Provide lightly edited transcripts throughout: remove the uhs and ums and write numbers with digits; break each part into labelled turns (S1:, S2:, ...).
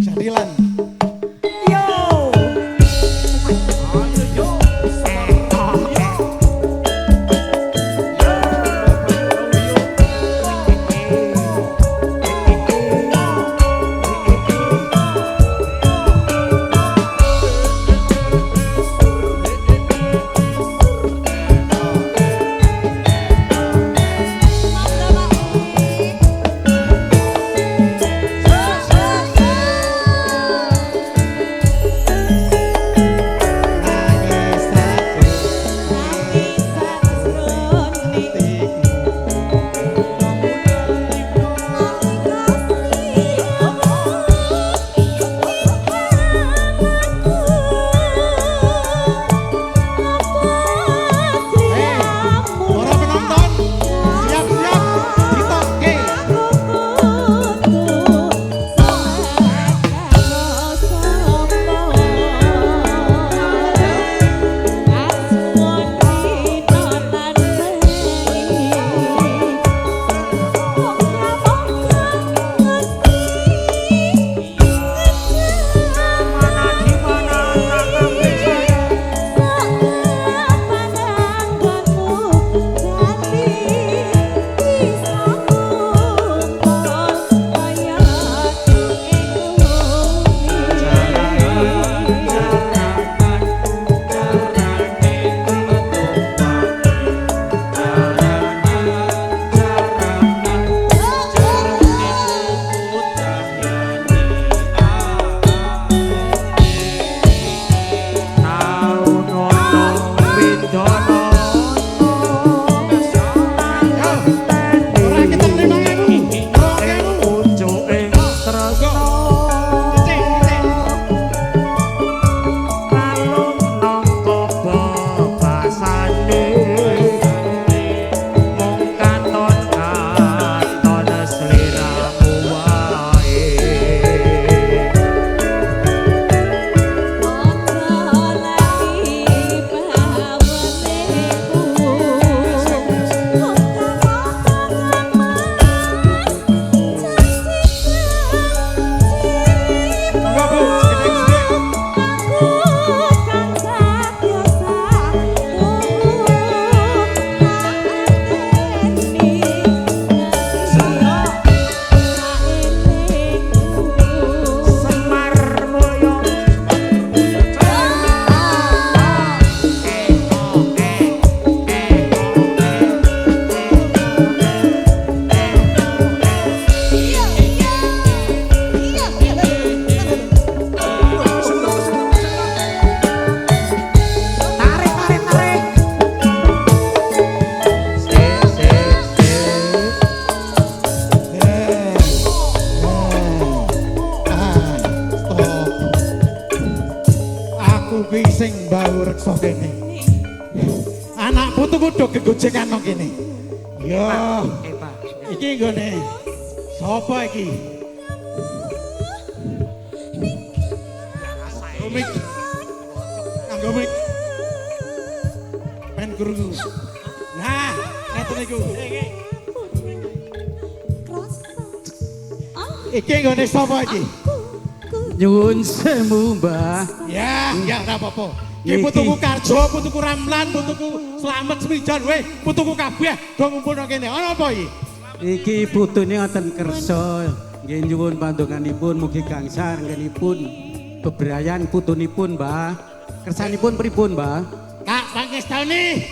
S1: Jadilan. Sing bau reksa kene. Anak putuku do gegojekan nang kene. Yo. Iki nggone sapa iki? Komik. Kanggo mik. Ben krungu. Nah, ngeten iku. Iki nggone sapa iki?
S2: Nyuwun sewu, Mbah.
S1: Ya, ora apa-apa. Iki putuku Karjo, putuku Ramlan, putuku Slamet Semijan, weh, putuku kabeh do ngumpul nang kene. Ana apa iki?
S2: Iki putune wonten kersa. Nggih nyuwun pandonganipun mugi gangsal nggenipun bebrayan putunipun, Mbah. Kersanipun pripun, Mbah?
S1: Kak, pangestane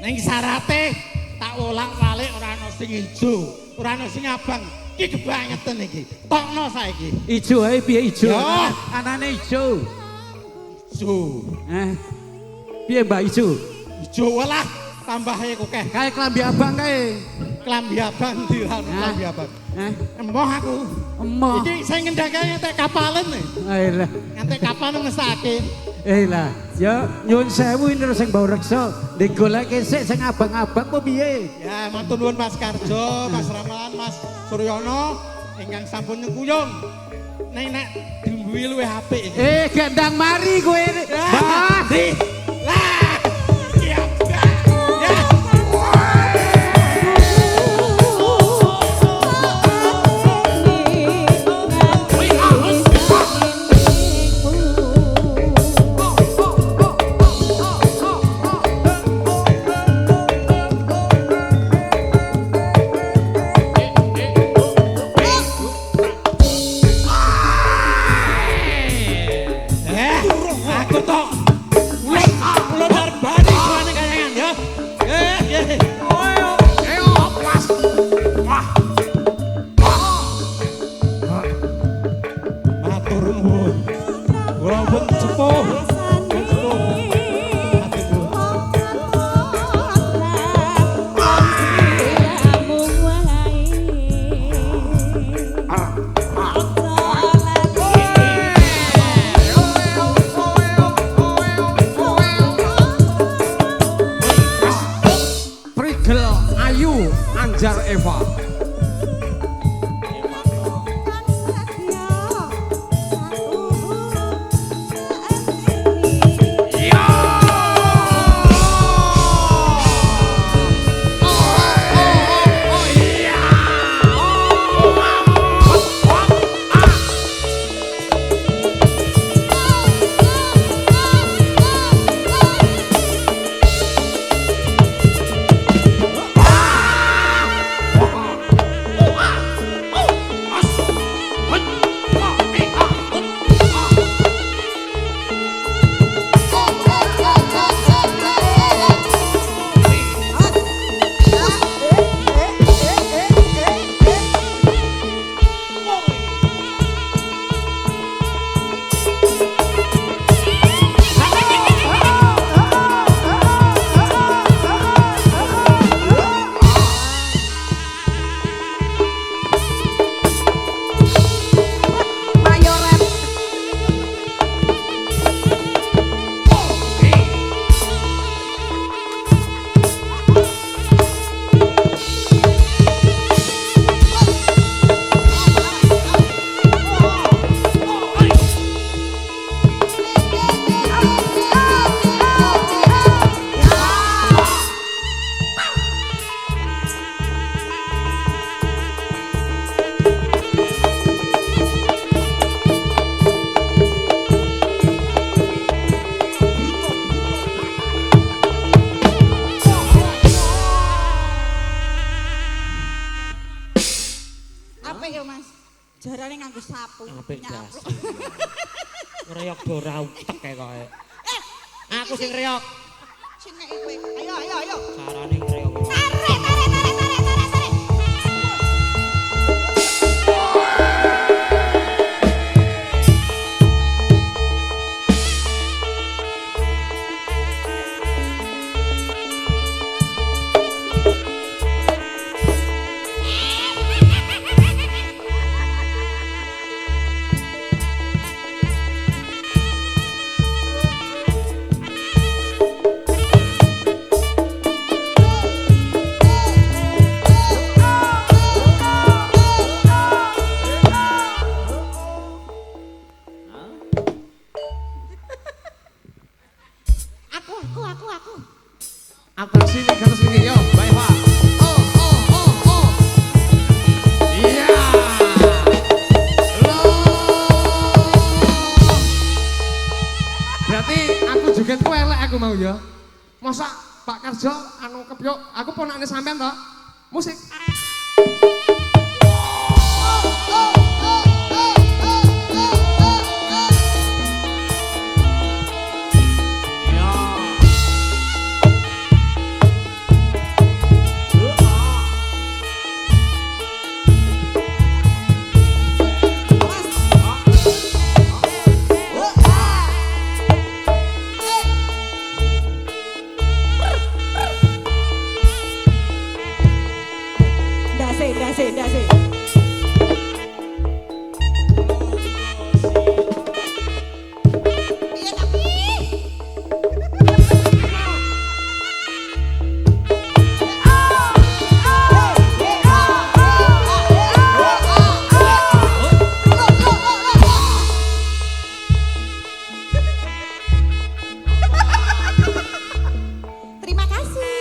S1: ning sarate tak wolak-walik ora ana sing ijo, ora ana sing abang. Iki kebangetan iki. Tokno saiki.
S2: Ijo ae piye ijo?
S1: Ya.
S2: Anane ijo.
S1: Ijo.
S2: Piye Mbak ijo?
S1: Ijo walah tambah akeh.
S2: Kae klambi abang kae.
S1: Klambi abang dirano klambi abang. Emoh aku.
S2: Emoh.
S1: Iki sing ngendhake ngantek kapalen nih.
S2: Ayolah.
S1: Ngantek kapan ngesake.
S2: Lah, ya nyuwun sewu ini sing bau reksa. Digoleke sik sing abang-abang apa piye?
S1: Ya, matur nuwun Mas Karjo, Mas Ramalan, Mas Suryono ingkang sampun nyengkuyung. Nek dimbui luwih apik iki.
S2: Gendang mari kowe. Mbah.
S1: Lah. Siap. Ya.
S3: Wih, Apik ya Mas. Jarane nganggo sapu.
S1: Apik gas.
S3: Nyapluk.
S1: Ngreyok do ora utek koe. Aku sing ngreyok.
S3: Sing nek kowe. Ayo ayo ayo.
S1: Carane ngreyok.
S3: Tarik tarik tarik tarik tarik tarik. Aku.
S4: Atraksi ning gatos iki yo, Mbak Eva. Oh. Iya. Loh. Berarti aku joget ku elek aku mau ya. Masa Pak Karjo anu kepyuk, aku ponakne sampean to. Musik.
S3: Ndase. Iya tapi. Terima kasih.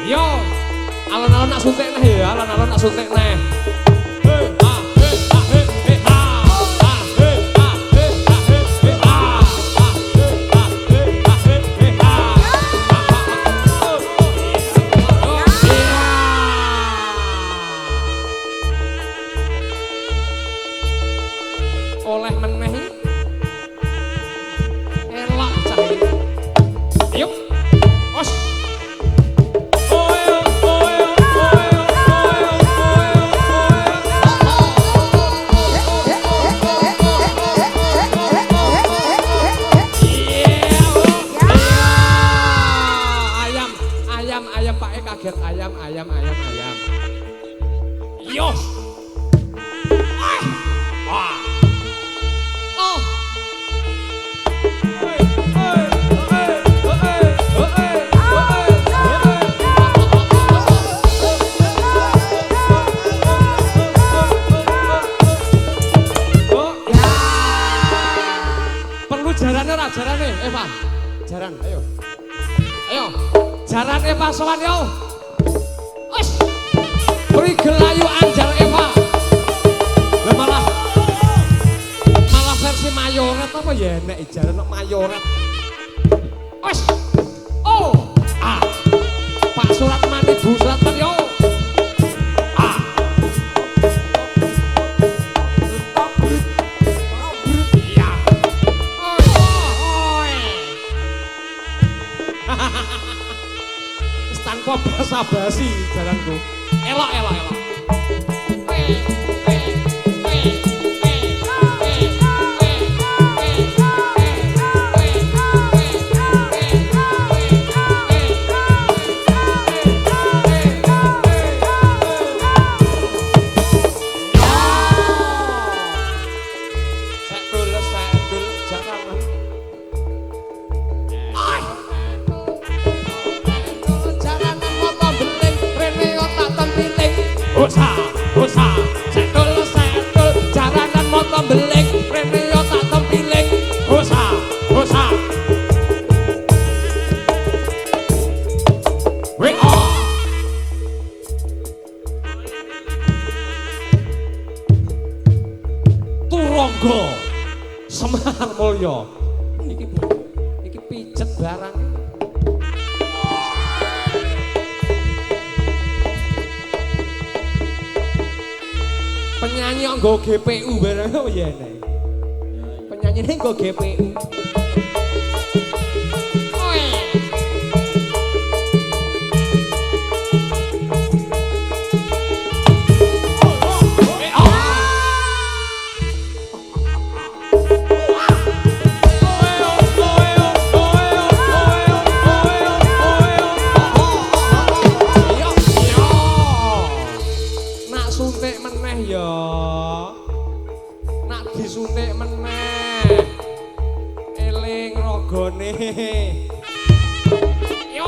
S4: Yo, alon-alon nak suntik neh ya, alon-alon nak suntik neh. Oleh meneh elak cah iki. Ayo. Os. Ayam Pak kaget ayam. Yo. Wah. Oh. Perlu jarane ora jarane Eva. Jaran ayo. Jaran Eva sowan yo. Wis. Beri gelayu anjal Eva. Malah versi Mayu mayoret apa ya nek jaran nek mayoret. Wes. Oh. Ah. Pak Surat Mani Bu Surat Mani yo. Ah. Iya. Wis tanpa basa-basi jalanku. Elok. Usa, sentul, jaranan moto beling, rene yo tak tempiling. Usa. Turangga Semar Mulya. Iki pijet barang. Penyanyi nggo GPU bareng apa ya nek. Penyanyine nggo GPU. Disuntik meneh eling ragane yo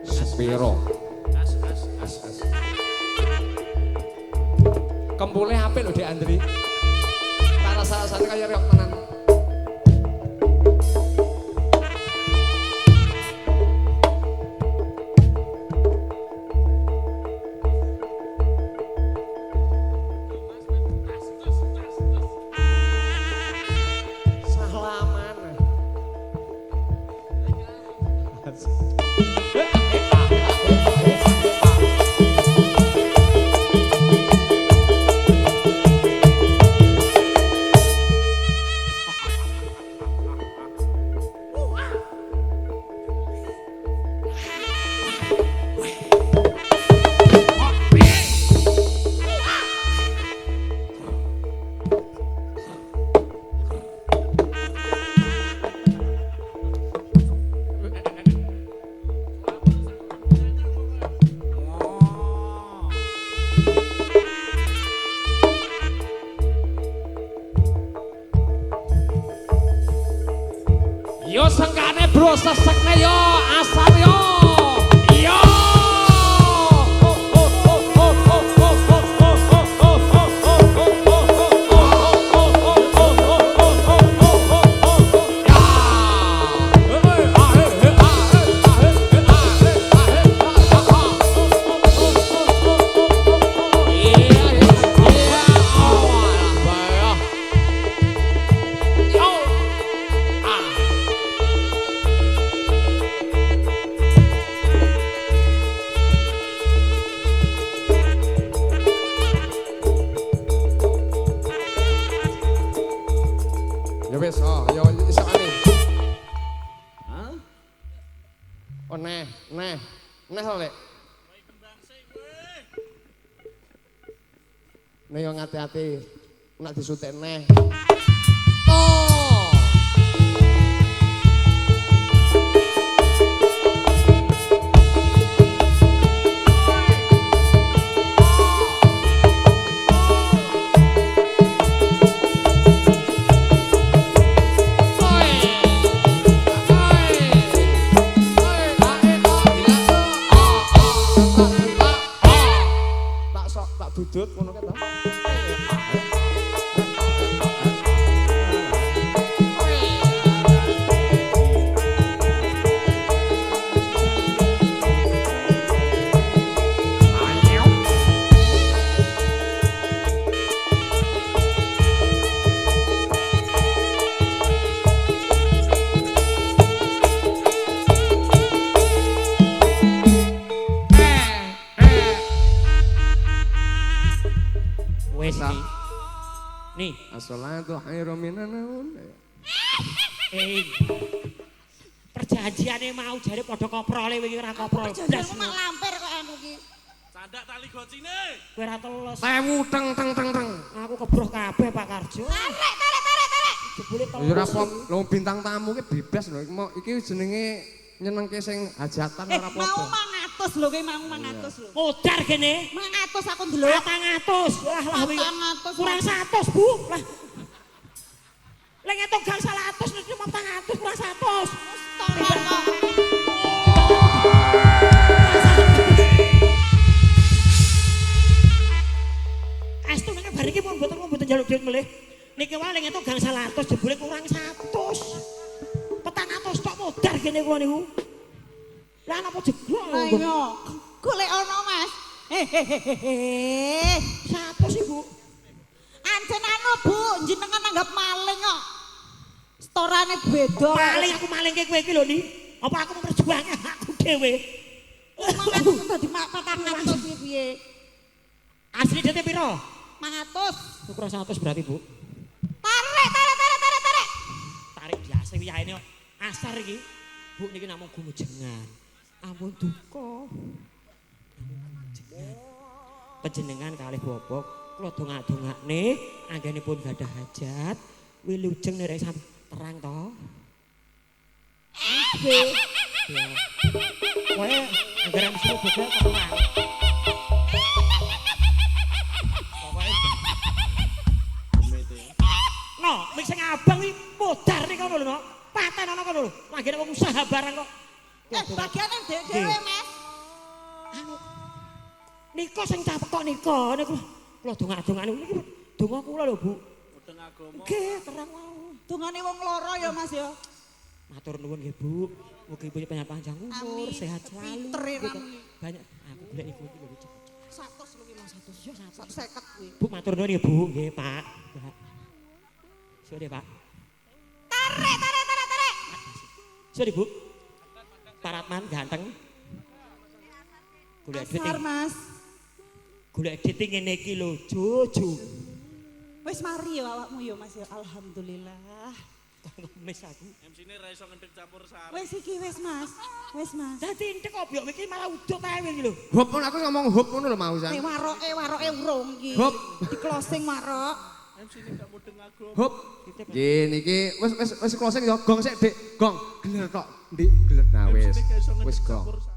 S4: sepiro as kempule apik lho Dek Andri tak rasa-rasane kaya riok tenan yo sengkane bro sesekne yo asal yo yo ya wis yo isakane hah oh neh lek nek yo ngati-ati nek disuntik neh oh sujud ngono kae to.
S5: Wes iki. Nih,
S4: As-shalatu khairum minan naum.
S5: perjanjiane mau jare padha koprole kowe iki ora koprol blas.
S3: Jangan mak lampir kok anu ki.
S6: Candak tali gocine.
S5: Kowe ora teles.
S4: Tewu teng teng teng teng.
S5: Aku kebroh kabeh Pak Karjo.
S3: Tarik.
S5: Jebule
S4: Ya ora apa, lho bintang tamu ki bebas lho. Iki jenenge nyenengke sing hajatan ora
S3: Mau
S4: apa-apa.
S3: 100 lho ki mau 100 lho.
S5: Modar kene.
S3: 100 aku ndelok.
S5: 400. Wah lah wi.
S3: 400.
S5: Kurang 100, Bu. Lah. Lek ngetok gang 100 nek 400 kurang 100.
S3: Tolong kok.
S5: Astu nek bar iki pun mboten njaluk dhuwit melih. Niki wae lek ngetok gang 100 jebule kurang 100. 400 tok modar kene kula niku. Lah napa jeglok lho.
S3: Ayo, golek ono Mas. Hehehe.
S5: 100 Ibu.
S3: Ancen anu Bu, jenengan anggap maling kok. Storane beda.
S5: Maling aku malingke kowe iki lho Ni. Apa aku memperjuangnya aku dhewe.
S3: Aku dadi 400 piye?
S5: Asli dete piro?
S3: 500.
S5: Kurang 100 berarti Bu.
S3: Tarik.
S5: Tarik biasa wiyahene kok. Asar iki. Bu niki namung gumujengan. Ampun duka. Panjenengan kalih bapak kula dongak-dongakne anggenipun gadah hajat. Wilujeng nek sampe terang to. Nggih. Kowe anggaran suruh bodho terang. No, mik sing abang iki modar nih kono lho, no. Paten ana kono lho. Langgene wong usaha barang kok.
S3: Bagiane dhewe Mas.
S5: Anu. Nika sing capek kok nika niku. Kula dongak-dongane niki donga kula lho, Bu.
S6: Mudeng agama.
S5: Nggih, terang mau.
S3: Dungane wong loro ya Mas ya.
S5: Matur nuwun nggih, Bu. Mugi punya panjang umur,
S3: Amin.
S5: sehat selalu.
S3: Pinter ya,
S5: Gitu.
S3: Ram.
S5: Banyak aku golek niku iki lho cepet.
S3: 100 lho ki Mas 100. Ya 150 kuwi.
S5: Bu matur nuwun ya, Bu. Nggih, Pak. Sore, Pak.
S3: Tarik.
S5: Sore, Bu. Pak Ratman ganteng. Golek duit
S3: Asar Mas.
S5: golek duit ngene iki lho, Jojo.
S3: Wis mari ya awakmu ya Mas ya. Alhamdulillah.
S5: Ngemis aku.
S6: MC-ne ra iso ngendhek campur sari.
S3: Wis iki wis Mas. Wis Mas.
S5: Dadi entek kok biok iki malah udut ae iki lho.
S4: Hop aku ngomong hop ngono lho mau san.
S3: Waroke urung iki.
S4: Hop.
S3: Di closing warok.
S6: MC-ne gak mudeng agama.
S4: Hop. Niki wis closing ya gong sik Dik. Gong geler tok. Ndik geler nah wis.
S6: MC-ne gak iso ngendhek
S4: Wis gong.
S6: campur sari.